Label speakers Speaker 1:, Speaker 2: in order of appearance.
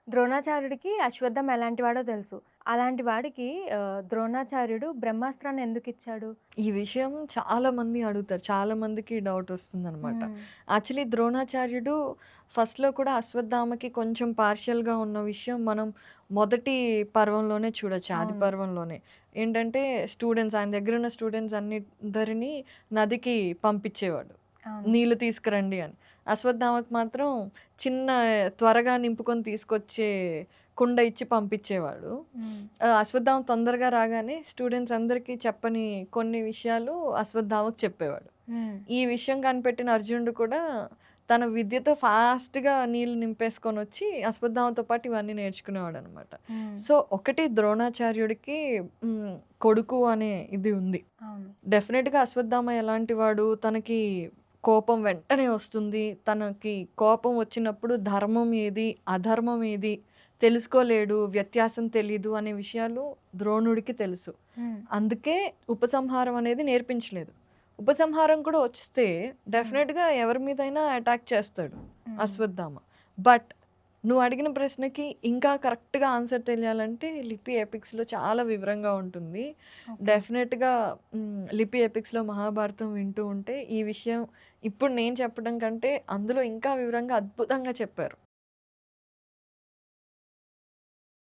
Speaker 1: ద్రోణాచార్యుడికి అశ్వత్థామ ఎలాంటి వాడో తెలుసు. అలాంటి వాడికి ద్రోణాచార్యుడు బ్రహ్మాస్త్రాన్ని ఎందుకిచ్చాడు?
Speaker 2: ఈ విషయం చాలా మంది అడుగుతారు. చాలా మందికి డౌట్ వస్తుందనమాట.
Speaker 1: హ్మ్.
Speaker 2: యాక్చువల్లీ ద్రోణాచార్యుడు ఫస్ట్‌లో కూడా అశ్వత్థామకి కొంచెం పార్షియల్‌గా ఉన్న విషయం మనం మొదటి పర్వంలోనే చూడొచ్చు. ఆది
Speaker 1: అవును.
Speaker 2: పర్వంలోనే. ఏంటంటే ఆయన దగ్గరున్న స్టూడెంట్స్ అందరిని నదికి పంపించేవాడు.
Speaker 1: అవును.
Speaker 2: నీళ్ళు తీసుకురండి అని. అశ్వత్థామకి మాత్రం చిన్న త్వరగా నింపుకొని తీసుకొచ్చే కుండ ఇచ్చి పంపించేవాడు.
Speaker 1: హ్మ్.
Speaker 2: అశ్వత్థామ తొందరగా రాగానే స్టూడెంట్స్ అందరికీ చెప్పని కొన్ని విషయాలు అశ్వత్థామకు చెప్పేవాడు.
Speaker 1: హ్మ్.
Speaker 2: ఈ విషయం కనిపెట్టిన అర్జునుడు కూడా తన విద్యతో ఫాస్ట్‌గా నీళ్ళు నింపేసుకొనొచ్చి అశ్వత్థామతో పాటు ఇవన్నీ నేర్చుకునేవాడనమాట.
Speaker 1: హ్మ్.
Speaker 2: సో, ఒకటి ద్రోణాచార్యుడికి కొడుకు అనే ఇది ఉంది.
Speaker 1: అవును.
Speaker 2: డెఫినిట్‌గా అశ్వత్థామ ఎలాంటి వాడు, తనకి కోపం వెంటనే వస్తుంది. తనకి కోపం వచ్చినప్పుడు ధర్మం ఏది, అధర్మం ఏది తెలుసుకోలేడు, వ్యత్యాసం తెలీదు అనే విషయాలు ద్రోణుడికి తెలుసు.
Speaker 1: హ్మ్.
Speaker 2: అందుకే ఉపసంహారం అనేది నేర్పించలేదు. ఉపసంహారం కూడా వస్తే
Speaker 1: హ్మ్.
Speaker 2: డెఫినిట్‌గా ఎవరి మీదైనా అటాక్ చేస్తాడు
Speaker 1: హ్మ్.
Speaker 2: అశ్వత్థామ. బట్ నువ్వు అడిగిన ప్రశ్నకి ఇంకా కరెక్ట్‌గా ఆన్సర్ తెలియాలంటే లిపి ఎపిక్స్‌లో చాలా వివరంగా ఉంటుంది.
Speaker 1: ఓకే.
Speaker 2: డెఫినిట్‌గా లిపి ఎపిక్స్‌లో మహాభారతం వింటూ ఉంటే ఈ విషయం ఇప్పుడు నేను చెప్పడం కంటే అందులో ఇంకా వివరంగా అద్భుతంగా చెప్పారు.